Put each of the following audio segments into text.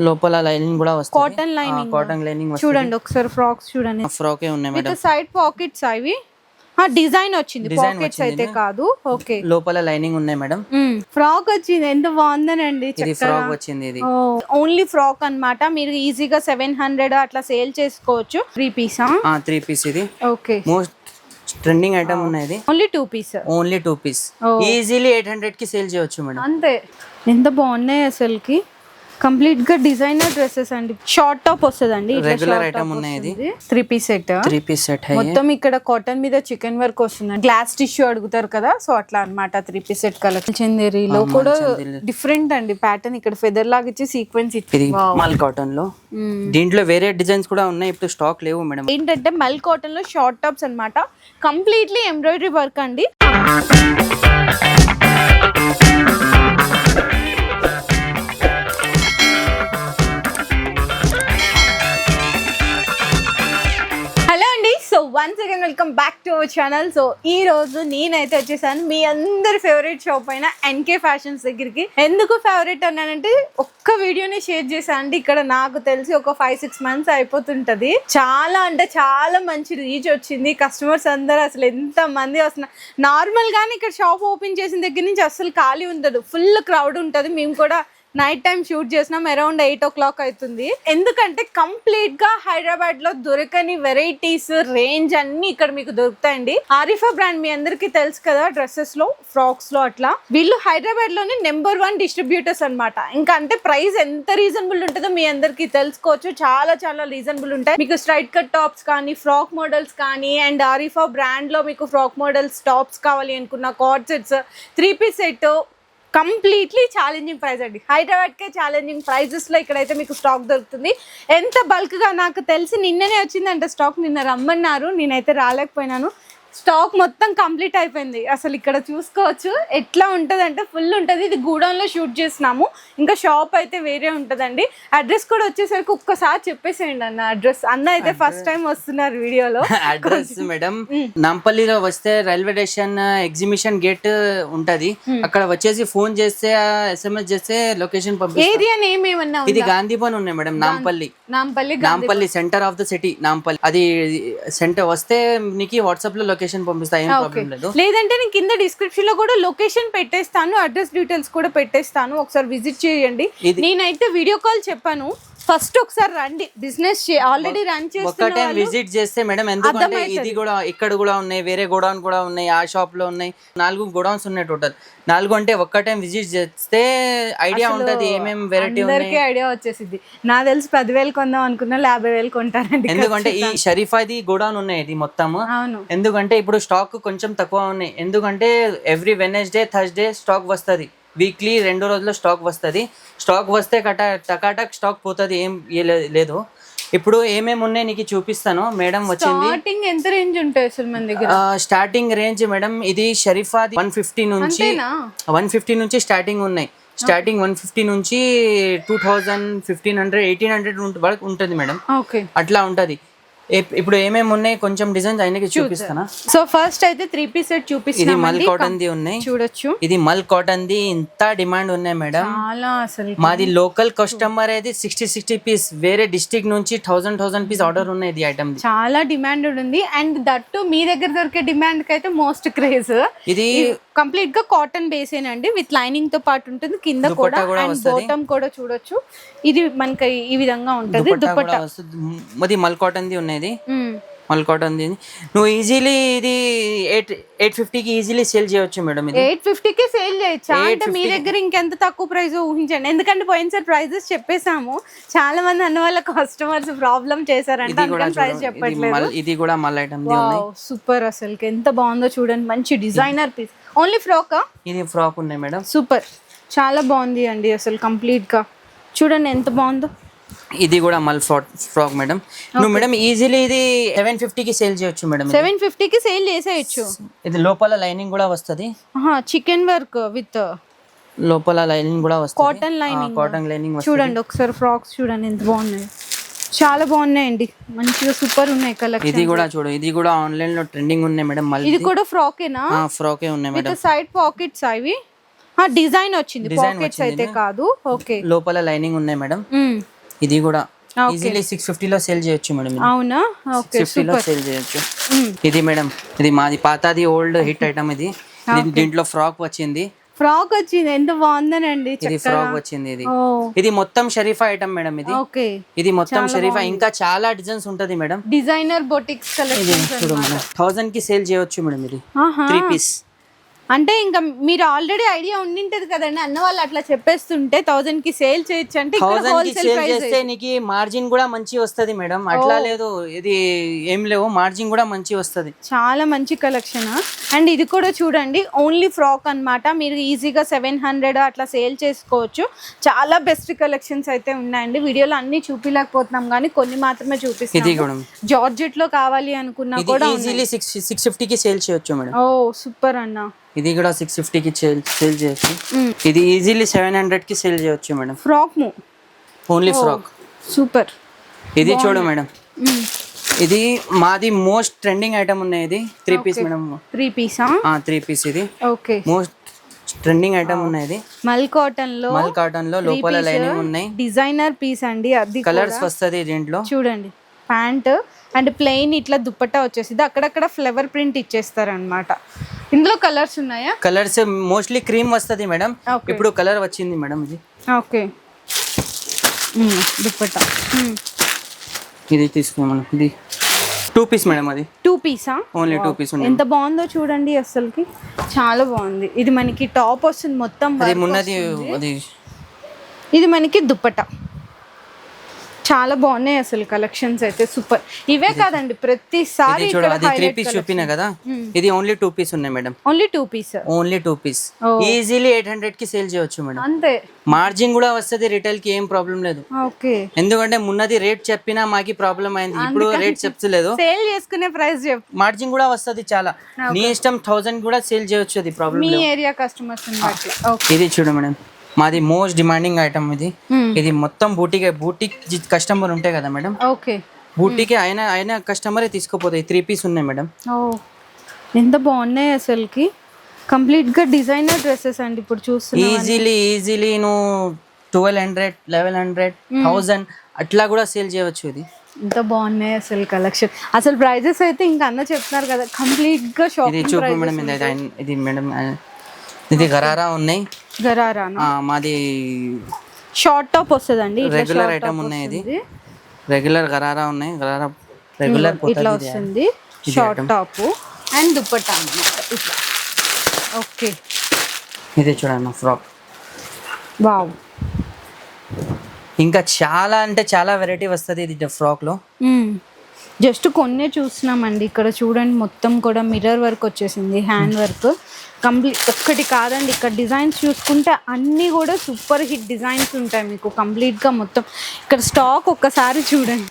లోపల లైనింగ్ కూడా వస్తుంది. కాటన్ లైనింగ్, కాటన్ లైనింగ్ చూడండి ఒకసారి ఫ్రాక్స్ చూడండి. ఫ్రాకే ఉన్నాయి మేడం. విత్ సైడ్ పాకెట్స్ అవి డిజైన్ వచ్చింది, పాకెట్స్ అయితే కాదు. ఓకే, లోపల లైనింగ్ ఉన్నాయి మేడం. ఫ్రాక్ వచ్చింది, ఎంత బాగుందనండి. ఇది ఫ్రాక్ వచ్చింది, ఇది ఓన్లీ ఫ్రాక్ అన్నమాట. మీరు ఈజీగా 700 అట్లా సేల్ చేసుకోవచ్చు. 3 పీస్ 3 పీస్ ఇది. ఓకే, మోస్ట్ ట్రెండింగ్ ఐటమ్ ఉన్నది. Only 2 piece, only 2 piece. Easily 800 కి సేల్ చేయొచ్చు మేడం. అంతే. ఎంత బాగున్నాయి అసలుకి. కంప్లీట్ గా డిజైనర్ డ్రెస్సెస్ అండి. షార్ట్ టాప్ వస్తుందండి, రెగ్యులర్ ఐటమ్ ఉన్నాయి. ఇది 3 పీస్ సెట్. 3 పీస్ సెట్ మొత్తం ఇక్కడ కాటన్ మీద చికెన్ వర్క్ వస్తుంది. గ్లాస్ టిష్యూ అడుగుతారు కదా, సో అట్లా అన్నమాట. 3 పీస్ సెట్ కలెక్షన్. చందేరిలో కూడా డిఫరెంట్ అండి ప్యాటర్న్. ఇక్కడ ఫెదర్ లాగా ఇచ్చి సీక్వెన్స్ ఇది మల్ కాటన్ లో. దీంట్లో వేరే డిజైన్స్ కూడా ఉన్నాయి, ఇప్పుడు స్టాక్ లేవు మేడం. ఏంటంటే మల్ కాటన్ లో షార్ట్ టాప్స్ అన్నమాట. కంప్లీట్లీ ఎంబ్రాయిడరీ వర్క్ అండి. Once again welcome back to our channel. So ఈ రోజు నేనైతే వచ్చేసాను మీ అందరి ఫేవరెట్ షాప్ అయిన ఎన్కే ఫ్యాషన్స్ దగ్గరికి. ఎందుకు ఫేవరెట్ అన్నానంటే ఒక్క వీడియోని షేర్ చేశాను అండి. ఇక్కడ నాకు తెలిసి ఒక 5-6 మంత్స్ అయిపోతుంటది. చాలా అంటే చాలా మంచి రీచ్ వచ్చింది. కస్టమర్స్ అందరూ అసలు ఎంత మంది వస్తున్నారు. నార్మల్ గానే ఇక్కడ షాప్ ఓపెన్ చేసిన దగ్గర నుంచి అసలు ఖాళీ ఉండదు, ఫుల్ క్రౌడ్ ఉంటుంది. మేము కూడా నైట్ టైం షూట్ చేసినాం, అరౌండ్ 8 o'clock అవుతుంది. ఎందుకంటే కంప్లీట్ గా హైదరాబాద్ లో దొరకని వెరైటీస్, రేంజ్ అన్ని ఇక్కడ మీకు దొరుకుతాయండి. ఆరిఫా బ్రాండ్ మీ అందరికి తెలుసు కదా, డ్రెస్సెస్ లో, ఫ్రాక్స్ లో అట్లా. వీళ్ళు హైదరాబాద్ లోని నెంబర్ 1 డిస్ట్రిబ్యూటర్స్ అనమాట. ఇంకా అంటే ప్రైస్ ఎంత రీజనబుల్ ఉంటుందో మీ అందరికి తెలుసుకోవచ్చు. చాలా చాలా రీజనబుల్ ఉంటాయి. మీకు స్ట్రైట్ కట్ టాప్స్ కానీ, ఫ్రాక్ మోడల్స్ కానీ, అండ్ ఆరిఫా బ్రాండ్ లో మీకు ఫ్రాక్ మోడల్స్ టాప్స్ కావాలి అనుకున్న, coord sets, 3 piece set, completely challenging price అండి. హైదరాబాద్కే ఛాలెంజింగ్ ప్రైజెస్లో ఇక్కడైతే మీకు స్టాక్ దొరుకుతుంది. ఎంత బల్క్గా నాకు తెలిసి నిన్ననే వచ్చిందంటే స్టాక్. నిన్న రమ్మన్నారు, నేనైతే రాలేకపోయినాను. స్టాక్ మొత్తం కంప్లీట్ అయిపోయింది. అసలు ఇక్కడ చూసుకోవచ్చు ఎట్లా ఉంటుంది అంటే ఫుల్ ఉంటుంది. ఇది గూడౌన్లో షూట్ చేసినాము, ఇంకా షాప్ అయితే వేరే ఉంటుందండి. అడ్రస్ కూడా వచ్చేసరికి ఒక్కసారి చెప్పేసేయండి అన్న అడ్రస్. అన్న అయితే ఫస్ట్ టైం వస్తున్నారు వీడియోలో. అడ్రస్ మేడం, నాంపల్లిలో వస్తే రైల్వే స్టేషన్ ఎగ్జిబిషన్ గేట్ ఉంటది. అక్కడ వచ్చేసి ఫోన్ చేస్తే, SMS చేస్తే లొకేషన్ పంపిస్తాం. ఏరియా నేమ్ ఏమన్నా? ఇది గాంధీ భవన్ ఉన్నాయి madam. Nampally centre of the city Nampally. అది సెంటర్ వస్తే నీకు వాట్సాప్ లో లొకేషన్ పంపిస్తా, ఏం ప్రాబ్లం లేదు. లేదంటే నేను కింద డిస్క్రిప్షన్ లో కూడా లొకేషన్ పెట్టేస్తాను, అడ్రస్ డీటెయిల్స్ కూడా పెట్టేస్తాను. ఒకసారి విజిట్ చేయండి. నేనైతే వీడియో కాల్ చెప్పాను, ఫస్ట్ ఒకసారి రండి. బిజినెస్ ఆల్రెడీ రన్ చేస్తున్నా, విజిట్ చేస్తే మేడం. ఎందుకంటే ఇది కూడా ఇక్కడ కూడా ఉన్నాయి, వేరే గోడౌన్ కూడా ఉన్నాయి, ఆ షాప్ లో ఉన్నాయి. 4 గోడౌన్స్ ఉన్నాయి టోటల్. 4 అంటే ఒక్క టైం విజిట్ చేస్తే ఐడియా ఉంటది ఏమేమి వెరైటీ ఉన్నాయి. ఐడియా వచ్చేసింది. నాకు తెలిసి 10,000 కొందాం అనుకున్నా 50,000 కొంటారండి. ఎందుకంటే ఈ షరీఫాది గోడౌన్ ఉన్నాయి ఇది మొత్తం. ఎందుకంటే ఇప్పుడు స్టాక్ కొంచెం తక్కువ ఉన్నాయి. ఎందుకంటే ఎవ్రీ వెడ్నెస్డే, థర్స్డే స్టాక్ వస్తుంది. వీక్లీ 2 రోజుల్లో స్టాక్ వస్తుంది. స్టాక్ వస్తే టకాటక్ స్టాక్ పోతుంది, ఏం లేదు. ఇప్పుడు ఏమేమి ఉన్నాయి నీకు చూపిస్తాను. మేడం వచ్చింది. స్టార్టింగ్ ఎంత రేంజ్ ఉంటాయి అసలు మన దగ్గర? స్టార్టింగ్ రేంజ్ మేడం, ఇది షరీఫా 150 నుంచి 150 నుంచి స్టార్టింగ్ ఉన్నాయి. స్టార్టింగ్ 150 నుంచి 2000, 1500, 1800 వరకు ఉంటుంది మేడం. అట్లా ఉంటది. ఇప్పుడు ఏమేమి ఉన్నాయి కొంచెం డిజైన్స్ ఆయనకి చూపిస్తానా? సో ఫస్ట్ అయితే 3 పీస్ సెట్ చూపిస్తాను. ఇది మల్ కాటన్ ది ఉన్నాయి, చూడొచ్చు. ఇది మల్ కాటన్ ది ఇంత డిమాండ్ ఉన్నాయి మేడం. మాది లోకల్ కస్టమర్ అయితే 60 పీస్, వేరే డిస్ట్రిక్ట్ నుంచి 1000 పీస్ ఆర్డర్ ఉన్నాయి. ఇది ఐటమ్ చాలా డిమాండ్ ఉంది. అండ్ దట్టు మీ దగ్గర దొరికే డిమాండ్ కి అయితే మోస్ట్ క్రేజ్. ఇది కంప్లీట్ గా కాటన్ బేసేనండి, విత్ లైనింగ్ తో పాటు ఉంటుంది. కింద కూడా అండ్ బాటమ్ కూడా చూడొచ్చు. ఇది మనకి ఈ విధంగా ఉంటుంది. దుపట్టా మల్ కాటన్ ది ఉన్నాయి. మల్ కాటన్ ది నువ్వు ఈజీలీ ఇది 850కి ఈజీలీ సేల్ చేయొచ్చు మేడం. 850కి సేల్ చేయొచ్చు అంటే మీ దగ్గర ఇంకెంత తక్కువ ప్రైస్ ఊహించండి. ఎందుకంటే పోయినసారి ప్రైజెస్ చెప్పేసాము, చాలా మంది అన్న వాళ్ళ కస్టమర్స్ ప్రాబ్లం చేశారంటే ప్రైస్ చెప్పట్లేదు. ఇది కూడా మల్ ఐటమ్ ది ఉన్నాయి. సూపర్, అసలు ఎంత బాగుందో చూడండి. మంచి డిజైనర్ పీస్. Only frock? ఇది ఫ్రాక్ ఉన్నాయి మేడం. సూపర్, చాలా బాగుంది అండి అసలు. కంప్లీట్ గా చూడండి ఎంత బాగుందో. ఇది కూడా మల్ ఫ్రాక్ మేడం. నువ్వు మేడం ఈజీలీ ఇది 750కి సేల్ చేయొచ్చు మేడం. 750కి సేల్ చేసేయచ్చు. ఇది లోపల లైనింగ్ కూడా వస్తుంది, చికెన్ వర్క్ విత్ లోపల లైనింగ్ కూడా వస్తుంది. కాటన్ లైనింగ్, కాటన్ లైనింగ్ చూడండి ఒకసారి. ఫ్రాక్స్ చూడండి ఎంత బాగున్నాయి, చాలా బాగున్నాయండి. మంచిగా సూపర్ ఉన్నాయి కలెక్షన్. ఇది కూడా చూడు, ఇది కూడా ఆన్లైన్ లో ట్రెండింగ్ ఉన్నాయి మేడం. ఇది కూడా ఫ్రాకేనా? ఫ్రాకే ఉన్నాయి మేడం. సైడ్ పాకెట్స్ అవి డిజైన్ వచ్చింది, పాకెట్స్ అయితే కాదు. ఓకే, లోపల లైనింగ్ ఉన్నాయి మేడం. ఇది కూడా ఈజీలీ 650 లో సేల్ చేయొచ్చు మేడం. అవునా? ఓకే, 650 లో సేల్ చేయొచ్చు. ఇది మేడం, ఇది మాది పాతది ఓల్డ్ హిట్ ఐటమ్. ఇది దీంట్లో ఫ్రాక్ వచ్చింది. ఫ్రాక్ వచ్చింది, ఎంత బాగుందనండి. ఇది ఫ్రాక్ వచ్చింది. ఇది మొత్తం షరీఫా ఐటమ్ మేడం. ఇది ఓకే, ఇది మొత్తం షరీఫా. ఇంకా చాలా డిజైన్స్ ఉంటది మేడం. డిజైనర్ బొటిక్స్ కలెక్షన్ చూడు మేడం, 1000 కి సేల్ చేయొచ్చు మేడం. ఇది 3 పీస్. అంటే ఇంకా మీరు ఆల్రెడీ ఐడియా ఉండింటది కదండి, అన్న వాళ్ళు అట్లా చెప్పేస్తుంటే 1000 కి సేల్ చేయొచ్చు అంటే 1000 కి సేల్ చేస్తే నీకు మార్జిన్ కూడా మంచి వస్తది మేడం. అట్లా లేదు, ఇది ఏం లేవు, మార్జిన్ కూడా మంచి వస్తది. చాలా మంచి కలెక్షన్. అండ్ ఇది కూడా చూడండి, ఓన్లీ ఫ్రాక్ అన్నమాట. మీరు ఈజీగా 700 అట్లా సేల్ చేసుకోవచ్చు. చాలా బెస్ట్ కలెక్షన్స్ అయితే ఉన్నాయండి. వీడియోలో అన్ని చూపించలేకపోతున్నాం కానీ కొన్ని మాత్రమే చూపిస్తాం. జార్జెట్ లో కావాలి అనుకున్నా కూడా ఈజీలీ 650 కి సేల్ చేయొచ్చు మేడం. ఓ సూపర్ అన్న. ఇది కూడా 650 కి సేల్ చేయొచ్చు. ఇది ఈజీలీ 700 కి సేల్ చేయొచ్చు madam. Frock only frock. Super. ఇది చూడు మేడం, ఇది మాది మోస్ట్ ట్రెండింగ్ ఐటమ్ ఉన్నాయి. ఇది 3 పీస్ మేడం. 3 పీసా? 3 పీస్. ఇది ఓకే, మోస్ట్ ట్రెండింగ్ ఐటమ్ ఉన్నాయి. ఇది మల్ కాటన్ లో లోపల లైనింగ్ ఉన్నాయి. డిజైనర్ పీస్ అండి. అది కలర్స్ వస్తది దీంట్లో. చూడండి, ప్యాంట్ అండ్ ప్లెయిన్ ఇట్లా దుపట్టా వచ్చేసింది. అక్కడక్కడ ఫ్లవర్ ప్రింట్ ఇచ్చేస్తారు అన్నమాట. ఇందులో కలర్స్ ఉన్నాయా? కలర్స్ మోస్ట్లీ క్రీమ్ వస్తది మేడం. ఇప్పుడు కలర్ వచ్చింది మేడం. ఇది ఓకే, దుపట్టా. ఇది తీసుకున్నాం. ఇది 2 పీస్ మేడం. అది 2 పీసా? Only 2 piece. ఎంత బాగుందో చూడండి, అసలుకి చాలా బాగుంది. ఇది మనకి టాప్ వస్తుంది మొత్తం. ఇది మనకి దుపట్టా. చాలా బాగున్నాయి అసలు కలెక్షన్స్ అయితే, సూపర్. ఇవే కాదండి, ప్రతిసారి అది 3 పీస్ చూపినా కదా, ఇది ఓన్లీ 2 పీస్ ఉన్నాయి madam. Only 2 piece. Only 2 piece. Easily 800 కి సేల్ చేయొచ్చు మేడం. అంతే, మార్జిన్ కూడా వస్తది. రిటైల్ కి ఏం ప్రాబ్లం లేదు. ఓకే, ఎందుకంటే మున్నది రేట్ చెప్పినా మాకి ప్రాబ్లం అయింది. ఇప్పుడు రేట్ చెప్తలేదు, సేల్ చేసుకునే ప్రైస్ చెప్పు. మార్జిన్ కూడా వస్తది చాలా. నీ ఇష్టం, 1000 కూడా సేల్ చేయొచ్చు. అది ప్రాబ్లం మీ ఏరియా కస్టమర్స్ బట్టి. ఇది చూడు మేడం, మాది మోస్ట్ డిమాండింగ్ ఐటమ్. ఇది మొత్తం బూటిక్ కస్టమర్ ఉంటాయి కదా మేడం. ఓకే, బూటికి అయిన కస్టమరే తీసుకోపోతాయి. 3 పీస్ ఉన్నాయి మేడం. ఎంత బాగున్నాయి అసలుకి. కంప్లీట్ గా డిజైనర్ డ్రెస్సెస్ అండి. ఇప్పుడు చూస్తున్నా ఈజీలీ నువ్వు 1200, 1100, 1000 అట్లా కూడా సేల్ చేయవచ్చు. ఇది ఎంత బాగున్నాయి అసలు కలెక్షన్. అసలు ప్రైజెస్ అయితే ఇంకా అన్న చెప్తున్నారు కదా, కంప్లీట్ గా షాప్. ఇది చూపు మేడం, ఇది మేడం, ఇది గరారా ఉన్నాయి. గరారా మాది షార్ట్ టాప్ వస్తుందండి. రెగ్యులర్ ఐటమ్ ఉన్నాయి. ఇది రెగ్యులర్ గరారా ఉన్నాయి. గరారా రెగ్యులర్ ఇట్లా వస్తుంది. షార్ట్ టాప్ అండ్ దుపట్టా అన్నమాట ఇట్లా. ఓకే, ఇది చూడండి ఫ్రాక్. వావ్, ఇంకా చాలా అంటే చాలా వెరైటీ వస్తుంది ఇది ఫ్రాక్ లో. జస్ట్ కొన్నే చూస్తున్నామండి. ఇక్కడ చూడండి, మొత్తం కూడా మిర్రర్ వర్క్ వచ్చేసింది, హ్యాండ్ వర్క్ కంప్లీట్. ఒక్కటి కాదండి, ఇక్కడ డిజైన్స్ చూసుకుంటే అన్నీ కూడా సూపర్ హిట్ డిజైన్స్ ఉంటాయి మీకు కంప్లీట్గా మొత్తం. ఇక్కడ స్టాక్ ఒక్కసారి చూడండి.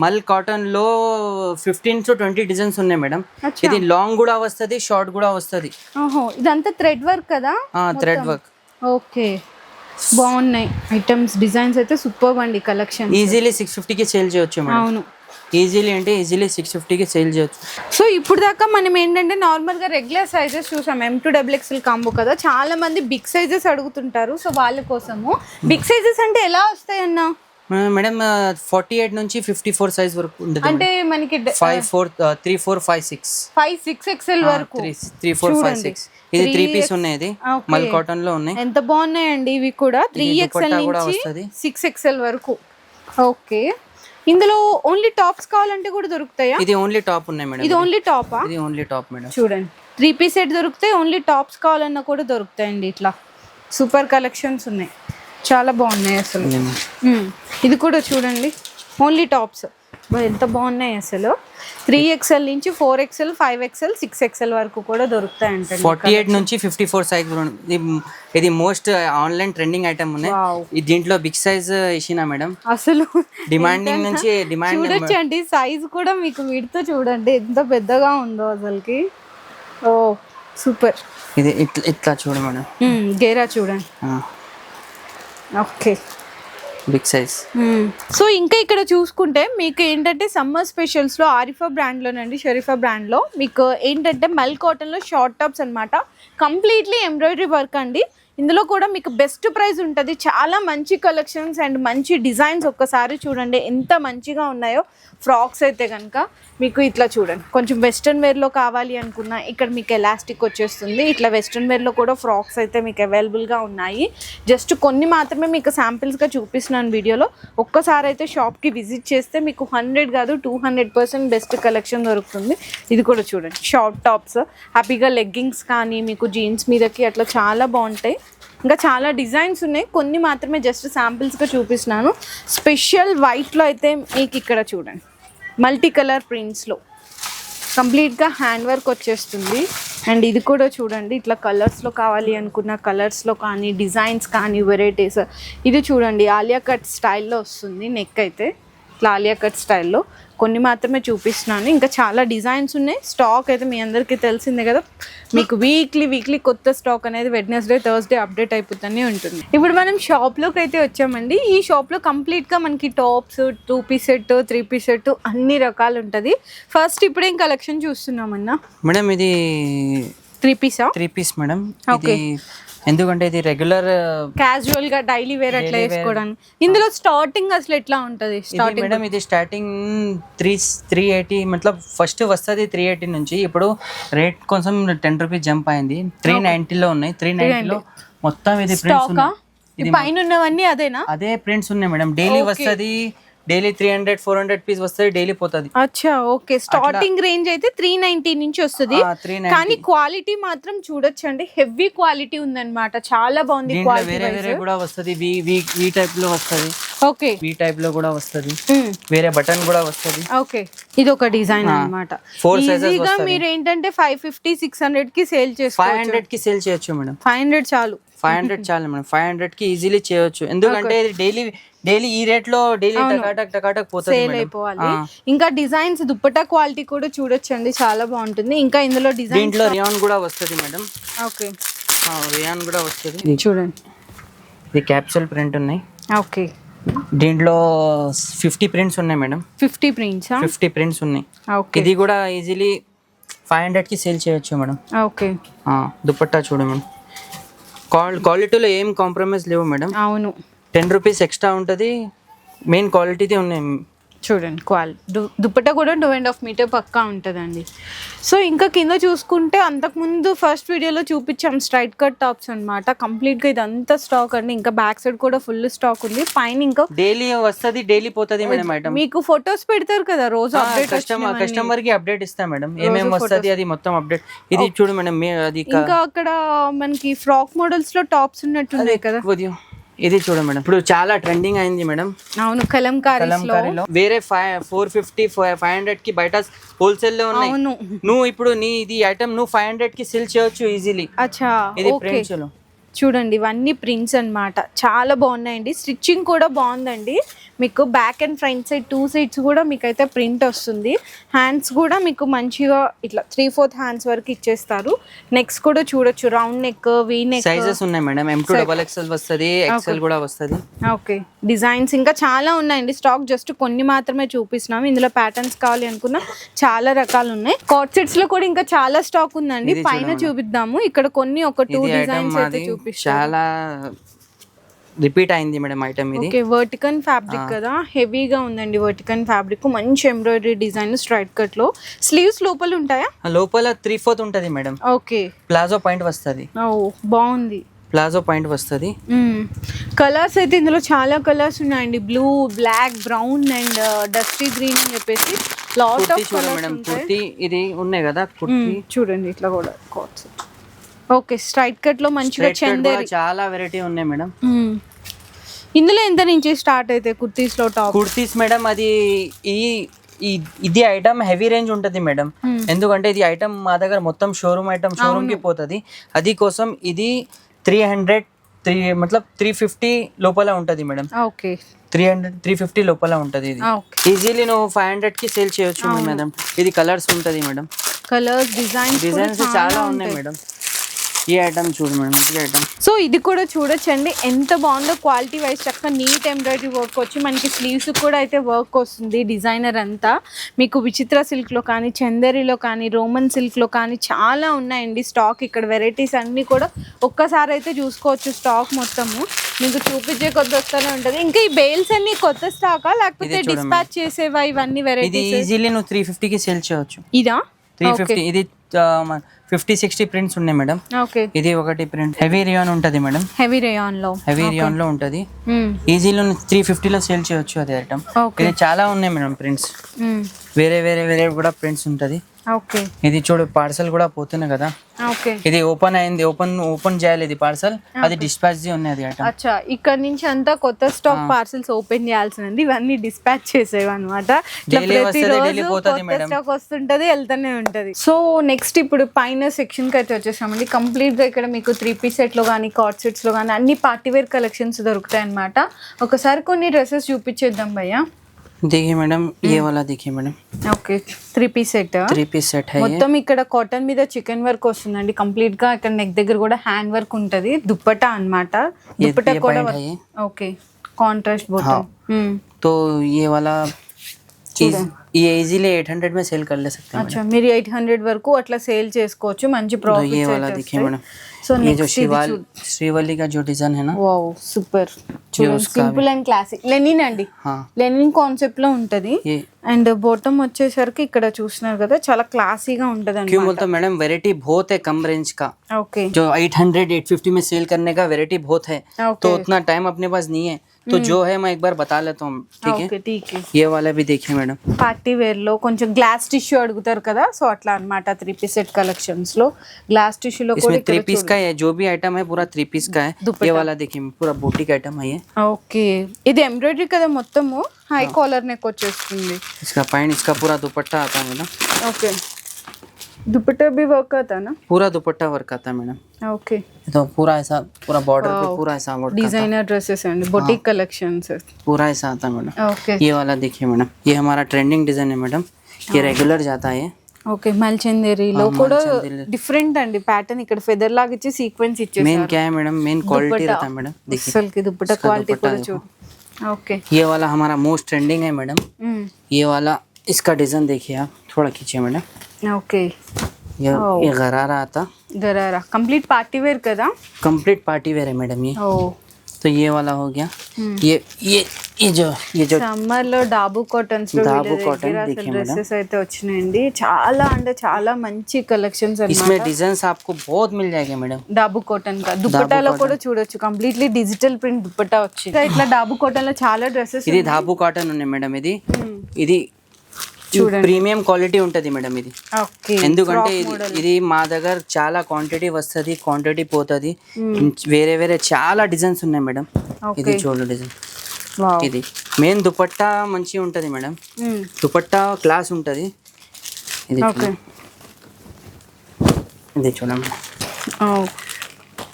మల్ కాటన్ లో 15 to 20 డిజైన్స్ ఉన్నాయి మేడం. ఇది లాంగ్ కూడా వస్తుంది, షార్ట్ కూడా వస్తుంది. ఓహో, ఇదంతా థ్రెడ్ వర్క్ కదా? Thread work. ఓకే, బాగున్నాయి ఐటమ్స్. డిజైన్స్ అయితే సూపర్ అండి. కలెక్షన్ ఈజీలీ 650 కి సేల్ చేయొచ్చు మేడం. అవును, ఈజీలీ 650 కి సేల్ చేయొచ్చు. సో ఇప్పుడు దాకా మనం ఏంటంటే నార్మల్ గా రెగ్యులర్ సైజెస్ చూసాం, M2XXL కాంబో కదా. చాలా మంది బిగ్ సైజెస్ అడుగుతుంటారు. సో వాళ్ళ కోసము బిగ్ సైజెస్ అంటే ఎలా వస్తాయి అన్న? మేడం 48 నుంచి 54 సైజ్ వరకు ఉంటుంది. అంటే మనకి 5, 4, 3, 4, 5, 6, 6XL వరకు. 3, 4, 5, 6. ఇది 3 పీస్ ఉన్నాయి. ఇది మల్ కాటన్ లో ఉన్నాయి. ఎంత బాగున్నాయండి ఇవి కూడా. 3XL నుంచి 6XL వరకు. ఓకే, ఇందులో ఓన్లీ టాప్స్ కావాలంటే కూడా దొరుకుతాయా? ఇది ఓన్లీ టాప్ ఉన్నాయి మేడం. ఇది ఓన్లీ టాపా? ఇది ఓన్లీ టాప్ మేడం. చూడండి, 3 పీస్ సెట్ దొరుకుతాయి. ఓన్లీ టాప్స్ కావాలన్నా కూడా దొరుకుతాయండి. ఇట్లా సూపర్ కలెక్షన్స్ ఉన్నాయి, చాలా బాగున్నాయి అసలు. ఇది కూడా చూడండి, ఓన్లీ టాప్స్. ఎంత బాగున్నాయి అసలు. 3XL నుంచి 4XL, 5XL, 6XL వరకు కూడా దొరుకుతాయి అంటే. 48 నుంచి 54 సైజ్. ఇది మోస్ట్ ఆన్లైన్ ట్రెండింగ్ ఐటమ్ ఉన్నాయి. దీంట్లో బిగ్ సైజ్ ఇచ్చినా మేడం. అసలు డిమాండింగ్ నుంచి చూడొచ్చు అండి. సైజ్ కూడా మీకు వీటితో చూడండి ఎంత పెద్దగా ఉందో అసలుకి. ఓ సూపర్. ఇది ఇట్లా చూడు మేడం. గేరా చూడండి. Okay, big size. సో ఇంకా ఇక్కడ చూసుకుంటే మీకు ఏంటంటే సమ్మర్ స్పెషల్స్ లో ఆరిఫా బ్రాండ్ లోనండి, షరీఫా బ్రాండ్ లో మీకు ఏంటంటే మెల్ కాటన్ లో షార్ట్ టాప్స్ అన్నమాట. కంప్లీట్లీ ఎంబ్రాయిడరీ వర్క్ అండి. ఇందులో కూడా మీకు బెస్ట్ ప్రైస్ ఉంటుంది. చాలా మంచి కలెక్షన్స్ అండ్ మంచి డిజైన్స్. ఒక్కసారి చూడండి ఎంత మంచిగా ఉన్నాయో. ఫ్రాక్స్ అయితే కనుక మీకు ఇట్లా చూడండి, కొంచెం వెస్ట్రన్ వేర్లో కావాలి అనుకున్నా ఇక్కడ మీకు ఎలాస్టిక్ వచ్చేస్తుంది. ఇట్లా వెస్ట్రన్ వేర్లో కూడా ఫ్రాక్స్ అయితే మీకు అవైలబుల్గా ఉన్నాయి. జస్ట్ కొన్ని మాత్రమే మీకు శాంపిల్స్గా చూపిస్తున్నాను వీడియోలో. ఒక్కసారి అయితే షాప్కి విజిట్ చేస్తే మీకు 100 కాదు 200% బెస్ట్ కలెక్షన్ దొరుకుతుంది. ఇది కూడా చూడండి, షార్ట్ టాప్స్ హ్యాపీగా లెగ్గింగ్స్ కానీ మీకు జీన్స్ మీదకి అట్లా చాలా బాగుంటాయి. ఇంకా చాలా డిజైన్స్ ఉన్నాయి, కొన్ని మాత్రమే జస్ట్ శాంపిల్స్గా చూపిస్తున్నాను. స్పెషల్ వైట్లో అయితే మీకు ఇక్కడ చూడండి మల్టీ కలర్ ప్రింట్స్లో కంప్లీట్గా హ్యాండ్ వర్క్ వచ్చేస్తుంది. అండ్ ఇది కూడా చూడండి ఇట్లా కలర్స్లో కావాలి అనుకున్న కలర్స్లో కానీ డిజైన్స్ కానీ వెరైటీస్. ఇది చూడండి ఆలియా కట్ స్టైల్లో వస్తుంది. నెక్ అయితే ఇట్లా ఆలియా కట్ స్టైల్లో కొన్ని మాత్రమే చూపిస్తున్నాను. ఇంకా చాలా డిజైన్స్ ఉన్నాయి. స్టాక్ అయితే మీ అందరికీ తెలిసిందే కదా, మీకు వీక్లీ కొత్త స్టాక్ అనేది వెడ్నెస్డే థర్స్డే అప్డేట్ అయిపోతూనే ఉంటుంది. ఇప్పుడు మనం షాప్లోకి అయితే వచ్చామండి. ఈ షాప్లో కంప్లీట్గా మనకి tops, 2 piece set, 3 piece set అన్ని రకాలు ఉంటుంది. ఫస్ట్ ఇప్పుడేం కలెక్షన్ చూస్తున్నామన్నా? మేడం ఇది 3 పీసా? 3 piece madam. ఇది ఎందుకంటే ఇది రెగ్యులర్ క్యాజువల్ గా డైలీ వేర్ అట్లా వేసుకోవడానికి. ఇందులో స్టార్టింగ్ అసలు ఎట్లా ఉంటది? స్టార్టింగ్ మేడం ఇది స్టార్టింగ్ 380 మతలబ్ ఫస్ట్ వస్తుంది 380 నుంచి. ఇప్పుడు రేట్ కొంచెం 10 రూపీస్ జంప్ అయింది. 390లో ఉన్నాయి. 390లో మొత్తం ఇది ప్రింట్స్ ఉన్నాయి. పైన ఉన్నవన్నీ అదేనా? అదే ప్రింట్స్ ఉన్నాయి మేడం. డైలీ వస్తుంది, డైలీ 300-400 పీస్ వస్తుంది, డైలీ పోతుంది. అచ్చా ఓకే. స్టార్టింగ్ రేంజ్ అయితే 390 నుంచి వస్తుంది. కానీ క్వాలిటీ మాత్రం చూడొచ్చండి, హెవీ క్వాలిటీ ఉందన్నమాట. చాలా బాగుంది క్వాలిటీ. వేరే వేరే కూడా వస్తుంది, వి టైప్ లో వస్తుంది. ఓకే, వి టైప్ లో కూడా వస్తుంది, వేరే బటన్ కూడా వస్తుంది. ఓకే, ఇది ఒక డిజైన్ అన్నమాట. 4 సైజెస్ వస్తాయి. మీరు ఏంటంటే 550-600 కి సేల్ చేసుకోవచ్చు. 500 కి సేల్ చేయొచ్చు మేడం. 500 చాలు. 500 చాలు మేడం. 500 కి ఈజీలీ చేయొచ్చు. ఎందుకంటే డైలీ ఈ రేట్ లో డైలీ టకాటక్ పోతుంది, సేల్ అయిపోవాలి. ఇంకా డిజైన్స్ దుప్పటా క్వాలిటీ కూడా చూడొచ్చండి, చాలా బాగుంటుంది. ఇంకా ఇందులో డిజైన్ దీంట్లో రియాన్ కూడా వస్తుంది మేడం. ఓకే, రియాన్ కూడా వస్తుంది. చూడండి ఇది క్యాప్సూల్ ప్రింట్ ఉన్నాయి. ఓకే, దీంట్లో 50 ప్రింట్స్ ఉన్నాయి మేడం. 50 ప్రింట్స్ 50 ప్రింట్స్ ఉన్నాయి. ఇది కూడా ఈజీలీ 500 కి సేల్ చేయొచ్చు మేడం. ఓకే, దుపట్టా చూడు మేడం, క్వాలిటీలో ఏం కాంప్రమైజ్ లేవు మేడం. అవును, 10 రూపీస్ ఎక్స్ట్రా ఉంటుంది. మెయిన్ క్వాలిటీది ఉన్నాయి. చూడండి క్వాలిటీ దుప్పట్టా కూడా 2.5 మీటర్ పక్కా ఉంటుందండి. సో ఇంకా కింద చూసుకుంటే అంతకుముందు ఫస్ట్ వీడియోలో చూపించాం స్ట్రైట్ కట్ టాప్స్ అనమాట. కంప్లీట్గా ఇదంతా స్టాక్ అండి. ఇంకా బ్యాక్ సైడ్ కూడా ఫుల్ స్టాక్ ఉంది. పైన ఇంకా డైలీ వస్తుంది, డైలీ పోతుంది మేడం ఐటమ్. మీకు ఫొటోస్ పెడతారు కదా రోజు, కస్టమర్ కి అప్డేట్ ఇస్తా మేడం. ఏమేమి వస్తుంది అది మొత్తం అప్డేట్. ఇది చూడు మేడం, అది ఇంకా అక్కడ మనకి ఫ్రాక్ మోడల్స్ లో టాప్స్ ఉన్నట్టున్నాయి కదా. ఇది చూడ మేడం, ఇప్పుడు చాలా ట్రెండింగ్ అయింది మేడం. అవును, కలంకారీలో వేరే 450-500 కి బయట హోల్సేల్ లో ఉన్నాయి. నువ్వు ఇప్పుడు ఇది ఐటమ్ నువ్వు 500 కి సేల్ చేయొచ్చు ఈజీలీ. అచ్చా, ఇది ప్రింట్స్ లో చూడండి ఇవన్నీ ప్రింట్స్ అన్నమాట. చాలా బాగున్నాయండి. స్టిచ్చింగ్ కూడా బాగుందండి. మీకు back and front side 2 sides కూడా మీకైతే ప్రింట్ వస్తుంది. హ్యాండ్స్ కూడా మీకు మంచిగా ఇట్లా 3/4 హ్యాండ్స్ వరకు ఇచ్చేస్తారు. నెక్స్ కూడా చూడొచ్చు, round neck, V neck sizes ఉన్నాయి మేడం. M2 XXL వస్తుంది, XL కూడా వస్తుంది. ఓకే, డిజైన్స్ ఇంకా చాలా ఉన్నాయండి. స్టాక్ జస్ట్ కొన్ని మాత్రమే చూపిస్తున్నాము. ఇందులో ప్యాటర్న్స్ కావాలి అనుకున్నా చాలా రకాలు ఉన్నాయి. కాట్ సెట్స్ లో కూడా ఇంకా చాలా స్టాక్ ఉందండి. పైన చూపిద్దాము. ఇక్కడ కొన్ని ఒక 2 డిజైన్స్ అయితే చూపిస్తాము. చాలా రిపీట్ అయింది మేడం ఐటమ్ ఇది. ఓకే, వర్టికన్ ఫ్యాబ్రిక్ కదా, హెవీగా ఉందండి. వర్టికన్ ఫ్యాబ్రిక్ మంచి ఎంబ్రాయిడరీ డిజైన్ స్ట్రైట్ కట్ లో. స్లీవ్స్ లోపల ఉంటాయా? లోపల 3/4 ఉంటది మేడం. ఓకే, ప్లాజో పాయింట్ వస్తుంది. బాగుంది, ప్లాజో పాయింట్ వస్తుంది. కలర్స్ అయితే ఇందులో చాలా కలర్స్ ఉన్నాయండి. Blue, black, brown and dusty green అని చెప్పేసి lot of colours madam. Kurti ఇది ఉన్నాయి కదా, కుర్తీ చూడండి ఇట్లా కూడా కాట్స్. ఓకే, స్ట్రైట్ కట్ లో మంచిగా చందేరి చాలా వెరైటీ ఉన్నాయి మేడం. ఇందులో ఎంత నుంచి స్టార్ట్ అయితే కుర్తీస్ లో టాప్? కుర్తీస్ మేడం అది ఇది ఐటమ్ హెవీ రేంజ్ ఉంటుంది మేడం. ఎందుకంటే ఇది ఐటమ్ మా దగ్గర మొత్తం షోరూమ్ ఐటమ్, షోరూమ్ కి పోతుంది. అది కోసం ఇది 350 లోపల ఉంటది మేడం. ఓకే, 350 లోపల ఉంటది. ఇది ఈజీలీ నువ్వు 500 కి సేల్ చేయొచ్చు మేడం. ఇది కలర్స్ ఉంటది మేడం. కలర్స్ డిజైన్స్ చాలా ఉన్నాయి మేడం. ఈ ఐటమ్ చూడు మేడం, ఈ ఐటమ్. సో ఇది కూడా చూడొచ్చండి ఎంత బాగుందో, క్వాలిటీ వైజ్ చక్కగా నీట్ ఎంబ్రాయిడరీ వర్క్ వచ్చి మనకి స్లీవ్స్ కూడా అయితే వర్క్ వస్తుంది. డిజైనర్ అంతా మీకు విచిత్ర సిల్క్లో కానీ, చందేరిలో కానీ, రోమన్ సిల్క్లో కానీ చాలా ఉన్నాయండి స్టాక్. ఇక్కడ వెరైటీస్ అన్నీ కూడా ఒక్కసారి అయితే చూసుకోవచ్చు. స్టాక్ మొత్తము మీకు చూపించే కొద్ది వస్తూనే ఉంటుంది. ఇంకా ఈ బేల్స్ అన్ని కొత్త స్టాకా లేకపోతే డిస్పాచ్ చేసేవా ఇవన్నీ వెరైటీస్? ఈజీలీ నువ్వు 350కి సేల్ చేయవచ్చు. ఇదా 350. ఇది 50-60 ప్రింట్స్ ఉన్నాయి మేడం. ఓకే, ఇది ఒకటి ప్రింట్ హెవీ రియాన్ ఉంటది మేడం. హెవీ రేయాన్ లో ఉంటది. ఈజీలో 350లో సేల్ చేయొచ్చు అది ఐటమ్. ఇది చాలా ఉన్నాయి మేడం ప్రింట్స్, వేరే వేరే వేరే కూడా ప్రింట్స్ ఉంటది. ఓకే, ఇది చూడు పార్సల్ కూడా పోతున్నాయి కదా. ఓకే, ఇది ఓపెన్ అయింది, ఓపెన్ చేయాలి ఇది పార్సల్, అది డిస్పాచ్ ఉన్నది ఐటమ్. అచ్చా, ఇక్కడ నుంచి అంతా కొత్త స్టాక్ పార్సల్స్ ఓపెన్ చేయాల్సింది, ఇవన్నీ డిస్పాచ్ చేసేవి అనమాట. స్టాక్ వస్తుంటది, వెళ్తూనే ఉంటది. సో నెక్స్ట్ ఇప్పుడు పైన సెక్షన్ కి అయితే వచ్చేసామండి. కంప్లీట్ గా ఇక్కడ మీకు 3-piece సెట్ లో కానీ, కార్డ్ సెట్స్ లో కానీ అన్ని పార్టీ వేర్ కలెక్షన్స్ దొరుకుతాయి అనమాట. ఒకసారి కొన్ని డ్రెస్సెస్ చూపించేద్దాం భయ్యా. देखिए मैडम, ये वाला देखिए madam. Okay, 3-piece set. 3-piece set है. మొత్తం ఇక్కడ కాటన్ మీద చికెన్ వర్క్ వస్తుందండి. కంప్లీట్ గా ఇక్కడ నెక్ దగ్గర కూడా హ్యాండ్ వర్క్ ఉంటది. దుప్పటా అన్నమాట. దుప్పటా కూడా ఓకే, కాంట్రాస్ట్ బోటమ్. तो ये वाला ये इजीली 800 में सेल कर ले सकते हैं. अच्छा, మీరు 800 వరకు అట్లా సేల్ చేసుకోవచ్చు, మంచి ప్రాఫిట్. ये वाला देखिए मैडम. సో ये जो श्रीवल्ली का जो डिजाइन है ना, వావ్ సూపర్. చూడండి, సింపుల్ అండ్ క్లాసిక్ లెనిన్ అండి. లెనిన్ కాన్సెప్ట్ లో ఉంటది. అండ్ బాటమ్ వచ్చేసరికి ఇక్కడ చూస్తున్నారు కదా, చాలా క్లాసీగా ఉంటది అన్నమాట. क्यों बोलते मैडम, वैरायटी बहुत है कम रेंज का. ओके, जो 800-850 में सेल करने का वैरायटी बहुत है, तो उतना टाइम अपने पास नहीं है. तो जो है मैं एक बार बता लेता हूँ. ठीक है, ठीक है. ये वाला भी देखिए मैडम. పార్టీ వేర్ లో కొంచెం గ్లాస్ టిష్యూ అడుగుతారు కదా, సో అట్లా అన్నమాట. 3-piece సెట్ కలెక్షన్స్ లో గ్లాస్ టిష్యూ లో కూడా 3-piece का है. जो भी आइटम है पूरा 3-piece का है. ये वाला देखिए पूरा बूटीक आइटम है ये. ఓకే, ఇది ఎంబ్రాయిడరీ కదా మొత్తము. హై కాలర్ నెక్ వచ్చేస్తుంది. इसका पैंट, इसका पूरा दुपट्टा आता है मैडम. ఓకే, दुपट्टा भी वर्क आता है ना? पूरा दुपट्टा वर्क आता है मैडम. ओके, तो पूरा ऐसा, पूरा बॉर्डर पे पूरा ऐसा work. Designer dresses and boutique collections पूरा ऐसा आता है मैडम. ओके, ये वाला देखिए मैडम, ये हमारा ट्रेंडिंग डिजाइन है मैडम. ये रेगुलर जाता है. ఓకే, మల్చందేరిలో కూడా డిఫరెంట్ అండి ప్యాటర్న్. ఇక్కడ ఫెదర్ లాగా ఇచ్చి సీక్వెన్స్ ఇచ్చేసారు. मेन क्या है मैडम, मेन क्वालिटी रहता है मैडम. देखिए అసలు కి దుపట్టా క్వాలిటీ కూడా చూడు. ఓకే, ये वाला हमारा मोस्ट ट्रेंडिंग है मैडम. ये वाला इसका डिजाइन देखिए आप, थोड़ा खींचिए मैडम. ఓకే, ये गरारा आता. गरारा कंप्लीट पार्टी वेयर కదా? कंप्लीट पार्टी वेयर है मैडम ये. ओ, तो ये वाला हो गया. ये जो సమ్మర్ లో డాబు కాటన్స్ లో డ్రెస్సెస్ అయితే వచ్చినాయండి. చాలా అంటే చాలా మంచి కలెక్షన్స్ అన్నమాట. इसमें डिजाइन्स आपको बहुत मिल जाएंगे मैडम. డాబు కాటన్ కా దుపట్టాలో కూడా చూడొచ్చు. కంప్లీట్లీ డిజిటల్ ప్రింట్ దుపట్టా వచ్చింది. ఇట్లా డాబు కాటన్ లో చాలా డ్రెస్సెస్. ఇది డాబు కాటన్ ఉన్నాయి మేడం. ఇది ప్రీమియం క్వాలిటీ ఉంటది మేడం ఇది. ఎందుకంటే ఇది మా దగ్గర చాలా క్వాంటిటీ వస్తుంది, క్వాంటిటీ పోతుంది. వేరే వేరే చాలా డిజైన్స్ ఉన్నాయి మేడం. ఇది చూడండి డిజైన్. ఇది మెయిన్ దుపట్టా మంచిగా ఉంటది మేడం. దుపట్టా క్లాస్ ఉంటది. ఇది చూడండి.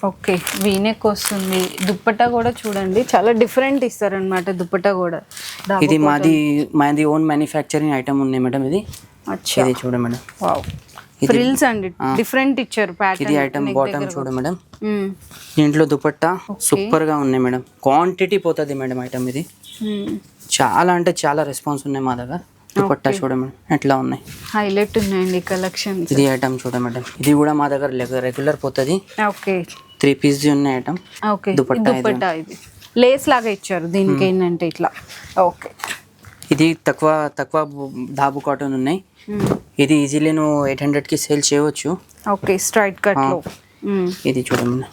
ఓకే, వీనెక్ వస్తుంది. దుపట్టా కూడా చూడండి, చాలా డిఫరెంట్ ఇస్తారనమాట దుపట్టా కూడా. ఇది మాది ఓన్ మ్యానుఫ్యాక్చరింగ్ ఐటమ్ ఉన్నాయి మేడం. ఇది ఇది చూడండి మేడం. వావ్, ఫ్రిల్స్ అండి డిఫరెంట్ ఇచ్చారు ప్యాటర్న్. ఇది ఐటమ్ బాటమ్ చూడండి మేడం. దీంట్లో దుపట్టా సూపర్ గా ఉన్నాయి మేడం. క్వాంటిటీ పోతుంది మేడం ఐటమ్. ఇది చాలా అంటే చాలా రెస్పాన్స్ ఉన్నాయి మా దగ్గర. దుపట్టా చూడండి మేడం ఎట్లా ఉన్నాయి, హైలైట్ ఉన్నాయండి కలెక్షన్స్. ఇది ఐటమ్ చూడండి మేడం. ఇది కూడా మా దగ్గర రెగ్యులర్ పోతుంది. ఓకే, 3-piece ఉన్నాయి ఐటమ్. ఓకే, దుపట్టా ఇది లేస్ లాగా ఇచ్చారు. దీనికి ఏంటంటే ఇట్లా. ఓకే, ఇది తక్కువ డాబు కాటన్ ఉన్నాయి. ఇది ఈజీలీ నువ్వు 800కి సేల్ చేయవచ్చు. ఓకే, స్ట్రైట్ కట్ లో. ఇది చూడండి,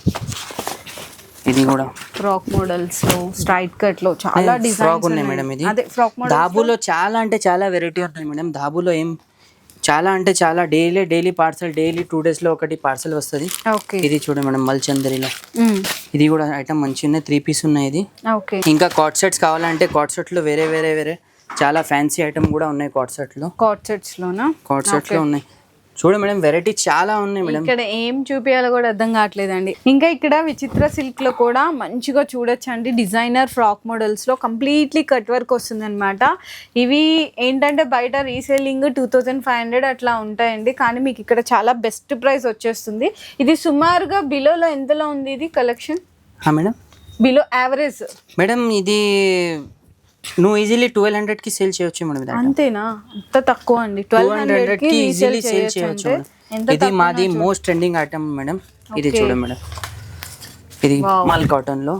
ఇది కూడా ఫ్రాక్ మోడల్స్ లో, స్ట్రైట్ కట్ లో చాలా డిజైన్స్ ఫ్రాక్ ఉన్నాయి మేడం. ఇది అదే ఫ్రాక్ మోడల్. దాబులో చాలా అంటే చాలా వెరైటీ ఉన్నాయి మేడం. దాబులో ఏం చాలా అంటే చాలా డైలీ పార్సల్, డైలీ 2 days లో ఒకటి పార్సల్ వస్తుంది. ఇది చూడండి మేడం మల్చందరిలో. ఇది కూడా ఐటమ్ మంచిగా ఉన్నాయి. 3-piece ఉన్నాయి ఇది. ఇంకా కార్డ్ సెట్స్ కావాలంటే కార్డ్ సెట్ లో వేరే చాలా ఫ్యాన్సీ ఐటమ్ కూడా ఉన్నాయి కార్డ్ సెట్ లో. కార్డ్ సెట్స్ లోనా? కార్డ్ సెట్ లో ఉన్నాయి. చూడు మేడం వెరైటీ చాలా ఉన్నాయి మేడం. ఇక్కడ ఏం చూపించాలో కూడా అర్థం కావట్లేదండి. ఇంకా ఇక్కడ విచిత్ర సిల్క్ లో కూడా మంచిగా చూడొచ్చు అండి. డిజైనర్ ఫ్రాక్ మోడల్స్ లో కంప్లీట్లీ కట్ వర్క్ వస్తుంది అనమాట. ఇవి ఏంటంటే బయట రీసేలింగ్ 2500 అట్లా ఉంటాయండి, కానీ మీకు ఇక్కడ చాలా బెస్ట్ ప్రైస్ వచ్చేస్తుంది. ఇది సుమారుగా బిలోలో ఎంతలో ఉంది ఇది collection? Madam below average madam ఇది నువ్వు ఈజీలీ 1200కి సేల్ చేయొచ్చు మేడం. అంతేనా? అంత తక్కువ అండి. 1200కి ఈజీలీ సేల్ చేయొచ్చు మేడం. ఇది మాది మోస్ట్ ట్రెండింగ్ ఐటమ్ మేడం. ఇది చూడండి మేడం, ఇది మాల్ కాటన్ లో.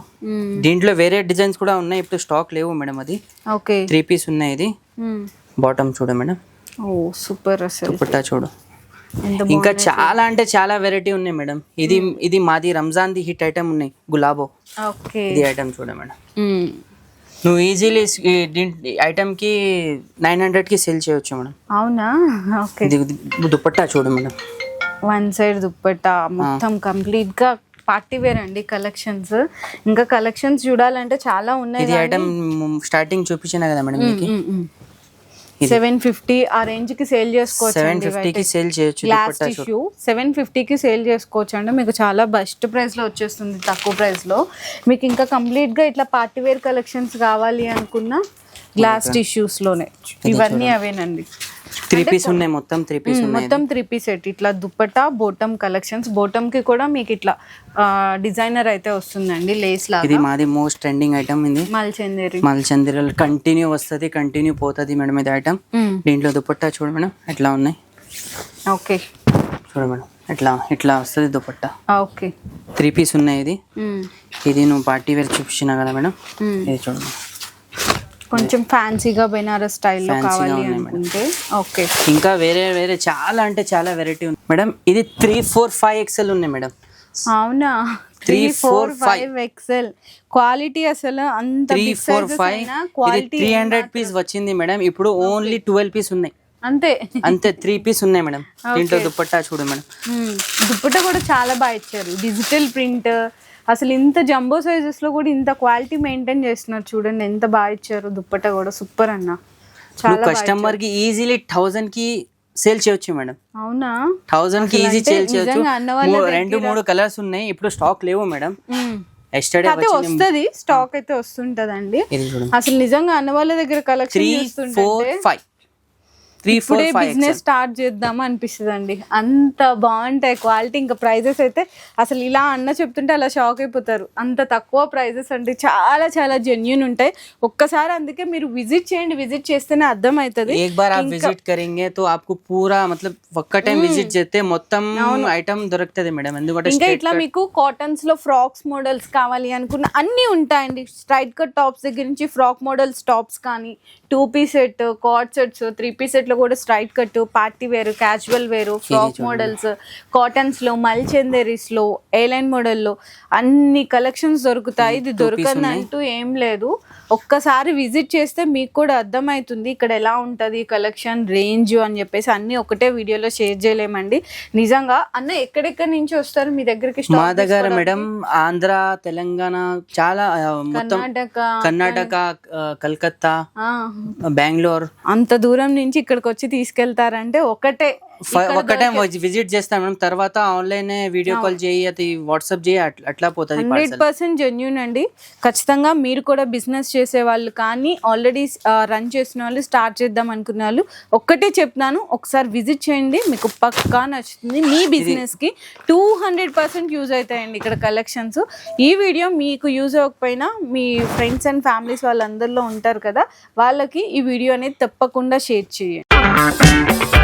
దీంట్లో వేరే డిజైన్స్ కూడా ఉన్నాయి, ఇప్పుడు స్టాక్ లేవు మేడం. అది ఓకే 3 పీస్ ఉన్నాయి. ఇది బాటమ్ చూడండి మేడం. ఓ సూపర్. అసలు దుపట్టా చూడు. ఇంకా చాలా అంటే చాలా వెరైటీ ఉన్నాయి మేడం. ఇది మాది రంజాన్ ది హిట్ ఐటమ్ ఉన్నాయి, గులాబో. ఓకే ఇది ఐటమ్ చూడండి మేడం. నువ్వు ఈజీలీ ఐటమ్ కి 900కి సేల్ చేయొచ్చు మేడం. అవునా? ఓకే. ఇది దుపట్టా చూడు మేడం. వన్ సైడ్ దుపట్టా మొత్తం కంప్లీట్ గా పార్టీ వేర్ అండి కలెక్షన్స్. ఇంకా కలెక్షన్స్ చూడాలంటే చాలా ఉన్నాయి. ఇది ఐటమ్ స్టార్టింగ్ చూపించిన కదా మేడం మీకు. 750 ఆ రేంజ్ కి సేల్ చేసుకోవచ్చు. 750కి సేల్ చేయొచ్చు. గ్లాస్ టిష్యూ 750కి సేల్ చేసుకోవచ్చు అండి. మీకు చాలా బెస్ట్ ప్రైస్ లో వచ్చేస్తుంది, తక్కువ ప్రైస్ లో. మీకు ఇంకా కంప్లీట్ గా ఇట్లా పార్టీ వేర్ కలెక్షన్స్ కావాలి అనుకున్న గ్లాస్ టిష్యూస్ లోనే ఇవన్నీ అవేనండి. 3 పీస్ ఉన్నాయి, మొత్తం 3 పీస్ ఉన్నాయి. మొత్తం 3 పీస్ సెట్. ఇట్లా దుపట్టా బోటమ్ కలెక్షన్స్. బోటమ్ కి కూడా మీకు ఇట్లా డిజైనర్ అయితే వస్తుందండి, లేస్ లాగా. ఇది మాది మోస్ట్ ట్రెండింగ్ ఐటమ్. ఇది మల్చందేరి కంటిన్యూ వస్తుంది, కంటిన్యూ పోతుంది మేడం ఇది ఐటమ్. దీంట్లో దుపట్టా చూడు మేడం ఎట్లా ఉన్నాయి. ఓకే చూడు మేడం ఇట్లా వస్తుంది దుపట్టా. ఓకే 3 పీస్ ఉన్నాయి. ఇది నువ్వు పార్టీ వేర్ చూపించినా కదా మేడం. ఇది చూడండి, కొంచెం ఫ్యాన్సీగా బెనారస్ స్టైల్లో కావాలి అనుకుంటే. ఓకే ఇంకా వేరే వేరే చాలా అంటే చాలా వెరైటీ ఉంది మేడం. ఇది 3, 4, 5 XL ఉన్నాయి మేడం. అవునా? 3, 4, 5 XL క్వాలిటీ అసలు అంత 3, 4, 5 ఇది 300 పీస్ వచ్చింది మేడం. ఇప్పుడు ఓన్లీ 12 పీస్ ఉన్నాయి అంతే. 3 పీస్ ఉన్నాయి మేడం. దీంట్లో దుపట్టా చూడు మేడం. దుపట్టా కూడా చాలా బాగా ఇచ్చారు, డిజిటల్ ప్రింట్. అసలు ఇంత జంబో సైజెస్ లో కూడా ఇంత క్వాలిటీ మెయింటైన్ చేస్తున్నారు చూడండి, ఎంత బాగా ఇచ్చారు. దుపట్టా కూడా సూపర్ అన్న. చాలా కస్టమర్ కి ఈజీలీ 1000కి సేల్ చేయొచ్చు మేడం. అవునా? 1000కి ఈజీ సేల్ చేయొచ్చు. 2-3 కలర్స్ ఉన్నాయి, ఇప్పుడు స్టాక్ లేవు మేడం. ఎస్టర్డే వస్తుంది, స్టాక్ అయితే వస్తుంటదండి. అసలు నిజంగా అన్న వాళ్ళ దగ్గర కలెక్షన్ 3, 4, 5 ఇప్పుడే బిజినెస్ స్టార్ట్ చేద్దాం అనిపిస్తుంది అండి, అంత బాగుంటాయి క్వాలిటీ. ఇంకా ప్రైజెస్ అయితే అసలు ఇలా అన్న చెప్తుంటే అలా షాక్ అయిపోతారు, అంత తక్కువ ప్రైజెస్ అంటే చాలా చాలా జెన్యూన్ ఉంటాయి. ఒక్కసారి అందుకే మీరు విజిట్ చేయండి, విజిట్ చేస్తేనే అర్థం అవుతుంది. एक बार आप विजिट करेंगे तो आपको पूरा मतलब ఒక్క టైం విజిట్ చేస్తే మొత్తం ఐటమ్ దొరుకుతుంది మేడం. ఎందుకంటే ఇంకా ఇట్లా మీకు కాటన్స్ లో ఫ్రాక్స్ మోడల్స్ కావాలి అనుకున్న అన్ని ఉంటాయండి. స్ట్రైట్ కట్ టాప్స్ దగ్గర నుంచి ఫ్రాక్ మోడల్స్ టాప్స్ కానీ, 2 piece set, coord sets, 3 piece set లో కూడా స్ట్రైట్ కట్, పార్టీ వేరు, క్యాజువల్ వేరు, ఫ్రాక్ మోడల్స్, కాటన్స్ లో, మల్చందేరీస్ లో, ఏలైన్ మోడల్ లో అన్ని కలెక్షన్స్ దొరుకుతాయి. ఇది దొరకదంటూ ఏం లేదు. ఒక్కసారి విజిట్ చేస్తే మీకు కూడా అర్థమవుతుంది ఇక్కడ ఎలా ఉంటుంది కలెక్షన్, రేంజ్ అని చెప్పేసి. అన్ని ఒకటే వీడియోలో షేర్ చేయలేమండి. నిజంగా అన్న ఎక్కడెక్కడి నుంచి వస్తారు మీ దగ్గరికి? మా దగ్గర మేడం ఆంధ్ర, తెలంగాణ, చాలా కర్ణాటక, కలకత్తా, బెంగళూరు, అంత దూరం నుంచి ఇక్కడికి వచ్చి తీసుకెళ్తారంటే ఒకటే టైం విజిట్ చేస్తాం మేడం. తర్వాత ఆన్లైన్ వీడియో కాల్ చేయి, వాట్సాప్ చేయి, అట్లా పోతుంది. 100% జెన్యూన్ అండి. ఖచ్చితంగా మీరు కూడా బిజినెస్ చేసే వాళ్ళు కానీ, ఆల్రెడీ రన్ చేసిన వాళ్ళు, స్టార్ట్ చేద్దాం అనుకునే వాళ్ళు ఒక్కటే చెప్తున్నాను, ఒకసారి విజిట్ చేయండి, మీకు పక్కా నచ్చుతుంది. మీ బిజినెస్ కి 200% యూజ్ అవుతాయండి ఇక్కడ కలెక్షన్స్. ఈ వీడియో మీకు యూజ్ అవ్వకపోయినా మీ ఫ్రెండ్స్ అండ్ ఫ్యామిలీస్ వాళ్ళందరిలో ఉంటారు కదా, వాళ్ళకి ఈ వీడియో అనేది తప్పకుండా షేర్ చేయండి.